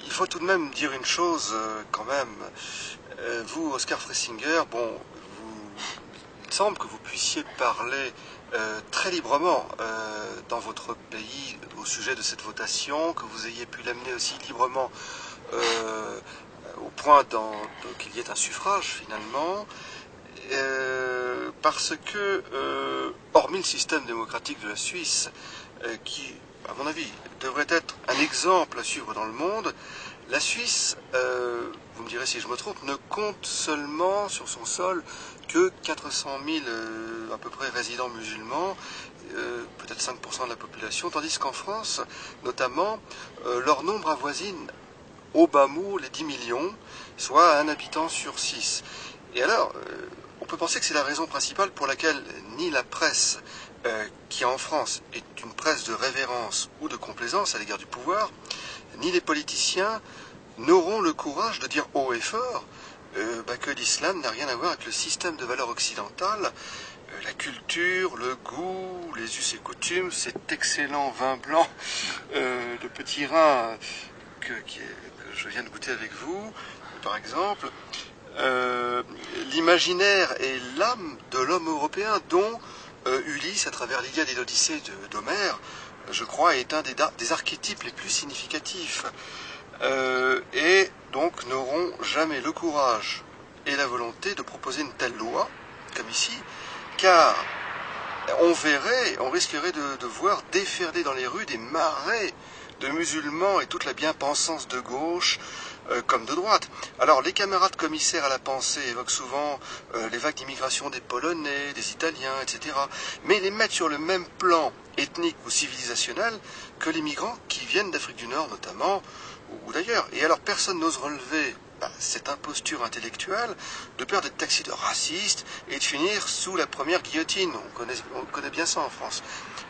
il faut tout de même dire une chose quand même. Vous, Oscar Fressinger, bon, il semble que vous puissiez parler très librement dans votre pays au sujet de cette votation, que vous ayez pu l'amener aussi librement au point qu'il y ait un suffrage finalement, parce que, hormis le système démocratique de la Suisse, qui, à mon avis, devrait être un exemple à suivre dans le monde, la Suisse, vous me direz si je me trompe, ne compte seulement sur son sol que 400 000 à peu près résidents musulmans, peut-être 5% de la population, tandis qu'en France, notamment, leur nombre avoisine au bas mot les 10 millions, soit un habitant sur 6. Et alors, on peut penser que c'est la raison principale pour laquelle ni la presse, qui en France est une presse de révérence ou de complaisance à l'égard du pouvoir, ni les politiciens n'auront le courage de dire haut et fort que l'islam n'a rien à voir avec le système de valeurs occidentales, la culture, le goût, les us et coutumes, cet excellent vin blanc de petit Rhin que je viens de goûter avec vous, par exemple, l'imaginaire et l'âme de l'homme européen dont Ulysse, à travers l'Iliade et l'Odyssée d'Homère, je crois, est un des archétypes les plus significatifs. Et donc n'auront jamais le courage et la volonté de proposer une telle loi, comme ici, car on risquerait de voir déferler dans les rues des marées de musulmans et toute la bien-pensance de gauche comme de droite. Alors les camarades commissaires à la pensée évoquent souvent les vagues d'immigration des Polonais, des Italiens, etc. Mais les mettent sur le même plan ethnique ou civilisationnel que les migrants qui viennent d'Afrique du Nord notamment, ou d'ailleurs. Et alors personne n'ose relever cette imposture intellectuelle de peur d'être taxé de raciste et de finir sous la première guillotine. On connaît bien ça en France.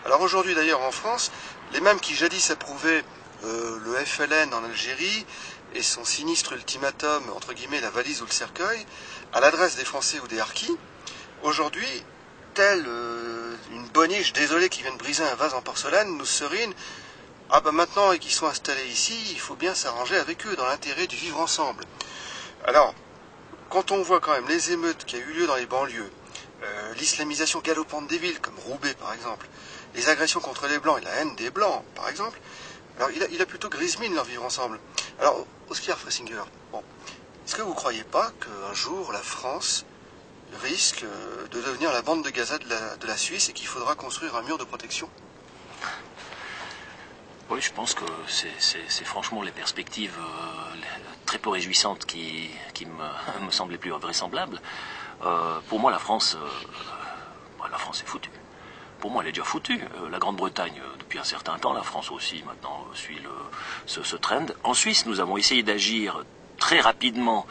Alors aujourd'hui d'ailleurs en France, les mêmes qui jadis approuvaient le FLN en Algérie et son sinistre ultimatum, entre guillemets, la valise ou le cercueil, à l'adresse des Français ou des harkis, aujourd'hui, telle une boniche désolée qui vient de briser un vase en porcelaine, nous serine. Ah ben maintenant qu'ils sont installés ici, il faut bien s'arranger avec eux dans l'intérêt du vivre ensemble. Alors, quand on voit quand même les émeutes qui ont eu lieu dans les banlieues, l'islamisation galopante des villes, comme Roubaix par exemple, les agressions contre les Blancs et la haine des Blancs par exemple, alors il a plutôt grise mine leur vivre ensemble. Alors, Oscar Fressinger, bon, est-ce que vous ne croyez pas qu'un jour la France risque de devenir la bande de Gaza de la Suisse et qu'il faudra construire un mur de protection ? Oui, je pense que c'est franchement les perspectives très peu réjouissantes qui me semblent les plus vraisemblables. Pour moi, la France est foutue. Pour moi, elle est déjà foutue. La Grande-Bretagne, depuis un certain temps, la France aussi, maintenant, suit ce trend. En Suisse, nous avons essayé d'agir très rapidement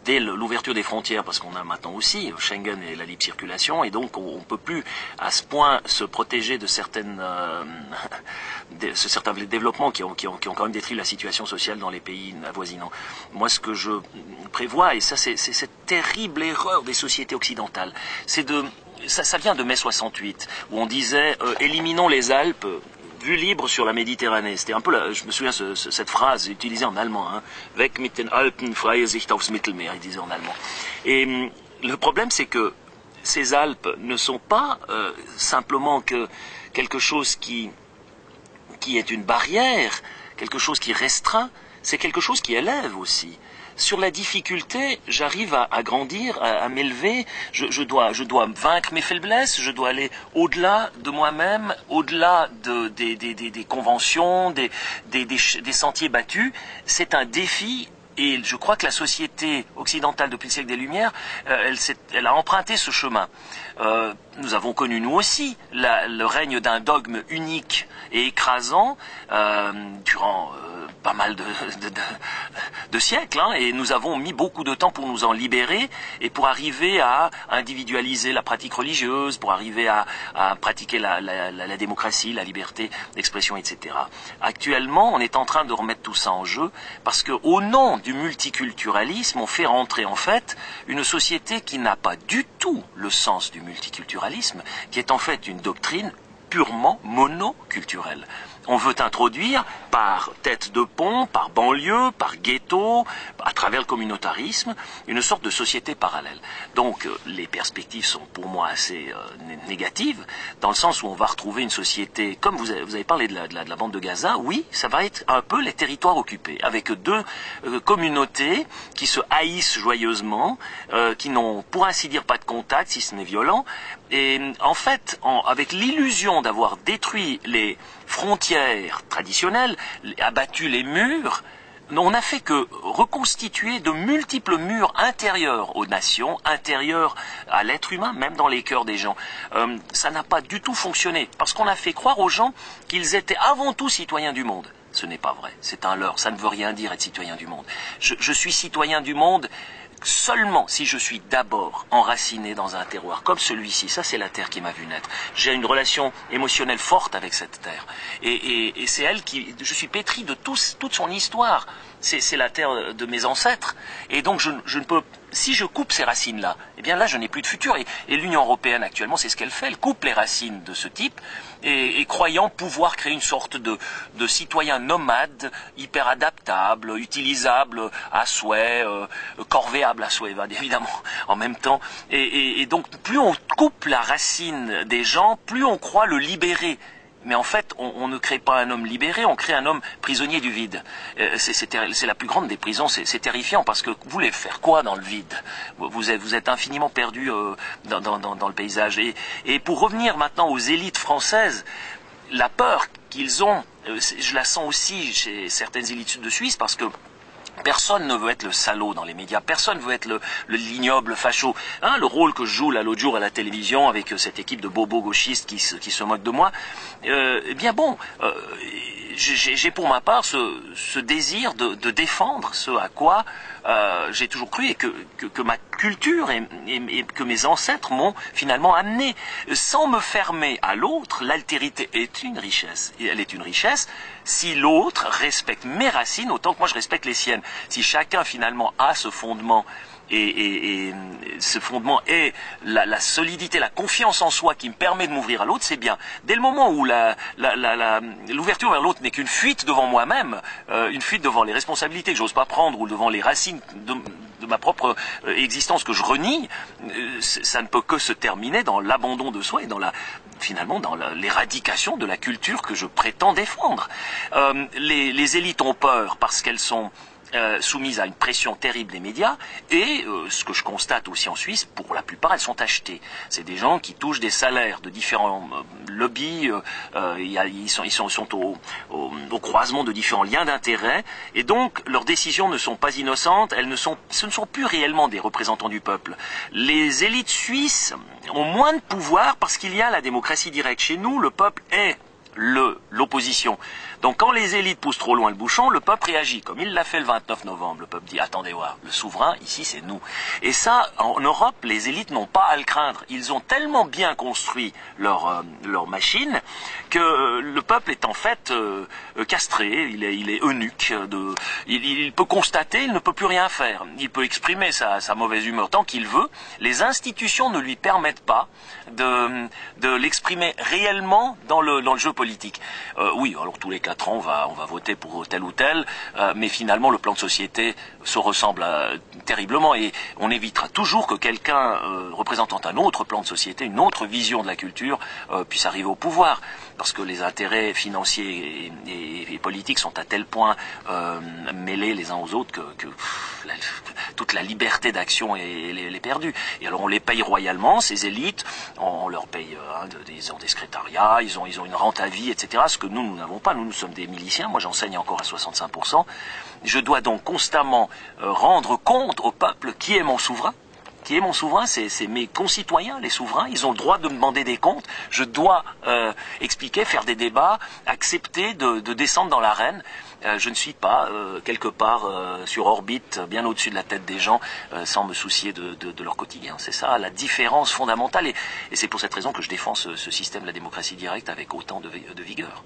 dès l'ouverture des frontières, parce qu'on a maintenant aussi Schengen et la libre circulation, et donc on ne peut plus à ce point se protéger de certains développements qui ont quand même détruit la situation sociale dans les pays avoisinants. Moi, ce que je prévois, et ça c'est cette terrible erreur des sociétés occidentales, c'est ça vient de mai 68, où on disait éliminons les Alpes, vue libre sur la Méditerranée. C'était un peu, je me souviens cette phrase utilisée en allemand, hein, Weg mit den Alpen, freie Sicht aufs Mittelmeer, il disait en allemand. Et le problème, c'est que ces Alpes ne sont pas simplement que quelque chose qui est une barrière, quelque chose qui restreint, c'est quelque chose qui élève aussi. Sur la difficulté, j'arrive à grandir, à m'élever, je dois vaincre mes faiblesses, je dois aller au-delà de moi-même, au-delà des conventions, des sentiers battus. C'est un défi. Et je crois que la société occidentale depuis le siècle des Lumières, elle a emprunté ce chemin. Nous avons connu nous aussi le règne d'un dogme unique et écrasant durant pas mal de siècles, hein, et nous avons mis beaucoup de temps pour nous en libérer et pour arriver à individualiser la pratique religieuse, pour arriver à pratiquer la démocratie, la liberté d'expression, etc. Actuellement, on est en train de remettre tout ça en jeu parce que, au nom du multiculturalisme, on fait rentrer en fait une société qui n'a pas du tout le sens du multiculturalisme, qui est en fait une doctrine purement monoculturelle. on veut introduire par tête de pont, par banlieue, par ghetto, à travers le communautarisme, une sorte de société parallèle. Donc les perspectives sont pour moi assez négatives, dans le sens où on va retrouver une société, comme vous avez parlé de la bande de Gaza, oui, ça va être un peu les territoires occupés, avec deux communautés qui se haïssent joyeusement, qui n'ont pour ainsi dire pas de contact, si ce n'est violent, et en fait, avec l'illusion d'avoir détruit les frontières traditionnelles, abattu les murs, on n'a fait que reconstituer de multiples murs intérieurs aux nations, intérieurs à l'être humain, même dans les cœurs des gens. Ça n'a pas du tout fonctionné, parce qu'on a fait croire aux gens qu'ils étaient avant tout citoyens du monde. Ce n'est pas vrai, c'est un leurre, ça ne veut rien dire être citoyen du monde. Je suis citoyen du monde seulement si je suis d'abord enraciné dans un terroir comme celui-ci. Ça, c'est la terre qui m'a vu naître. J'ai une relation émotionnelle forte avec cette terre. Et c'est elle qui... Je suis pétri de toute son histoire. C'est la terre de mes ancêtres. Et donc, je ne peux... Si je coupe ces racines-là, eh bien là, je n'ai plus de futur. Et l'Union européenne, actuellement, c'est ce qu'elle fait. Elle coupe les racines de ce type et croyant pouvoir créer une sorte de citoyen nomade, hyper adaptable, utilisable à souhait, corvéable à souhait, évidemment, en même temps. Et donc, plus on coupe la racine des gens, plus on croit le libérer. Mais en fait, on ne crée pas un homme libéré, on crée un homme prisonnier du vide. C'est la plus grande des prisons, c'est terrifiant, parce que vous voulez faire quoi dans le vide? Vous êtes infiniment perdu dans le paysage. Et pour revenir maintenant aux élites françaises, la peur qu'ils ont, je la sens aussi chez certaines élites de Suisse, parce que personne ne veut être le salaud dans les médias, personne ne veut être l'ignoble facho. Hein, le rôle que je joue là l'autre jour à la télévision avec cette équipe de bobos gauchistes qui se moquent de moi, eh bien bon, j'ai pour ma part ce désir de défendre ce à quoi j'ai toujours cru et que ma culture et que mes ancêtres m'ont finalement amené. Sans me fermer à l'autre, l'altérité est une richesse. Et elle est une richesse si l'autre respecte mes racines autant que moi je respecte les siennes. Si chacun finalement a ce fondement et ce fondement est la solidité, la confiance en soi qui me permet de m'ouvrir à l'autre, c'est bien. Dès le moment où l'ouverture vers l'autre n'est qu'une fuite devant moi-même, une fuite devant les responsabilités que j'ose pas prendre ou devant les racines de ma propre existence que je renie, ça ne peut que se terminer dans l'abandon de soi et finalement dans l'éradication de la culture que je prétends défendre. Les élites ont peur parce qu'elles sont soumises à une pression terrible des médias et ce que je constate aussi en Suisse, pour la plupart elles sont achetées. C'est des gens qui touchent des salaires de différents lobbies, ils sont au croisement de différents liens d'intérêt et donc leurs décisions ne sont pas innocentes, ce ne sont plus réellement des représentants du peuple. Les élites suisses ont moins de pouvoir parce qu'il y a la démocratie directe. Chez nous, le peuple est l'opposition. Donc quand les élites poussent trop loin le bouchon, le peuple réagit, comme il l'a fait le 29 novembre. Le peuple dit, attendez voir, le souverain, ici c'est nous. Et ça, en Europe, les élites n'ont pas à le craindre. Ils ont tellement bien construit leur machine que le peuple est en fait castré, il est eunuque. Il peut constater, il ne peut plus rien faire. Il peut exprimer sa mauvaise humeur tant qu'il veut. Les institutions ne lui permettent pas de l'exprimer réellement dans le jeu politique. Oui, alors tous les 4 ans, on va voter pour tel ou tel, mais finalement, le plan de société se ressemble terriblement et on évitera toujours que quelqu'un représentant un autre plan de société, une autre vision de la culture, puisse arriver au pouvoir. Parce que les intérêts financiers et politiques sont à tel point mêlés les uns aux autres que toute la liberté d'action est perdue. Et alors on les paye royalement, ces élites, on leur paye ils ont des secrétariats, ils ont une rente à vie, etc. Ce que nous n'avons pas, nous sommes des miliciens, moi j'enseigne encore à 65%. Je dois donc constamment rendre compte au peuple qui est mon souverain. Qui est mon souverain, c'est mes concitoyens, les souverains, ils ont le droit de me demander des comptes, je dois expliquer, faire des débats, accepter de descendre dans l'arène. Je ne suis pas quelque part sur orbite, bien au-dessus de la tête des gens, sans me soucier de leur quotidien. C'est ça la différence fondamentale et c'est pour cette raison que je défends ce système de la démocratie directe avec autant de vigueur.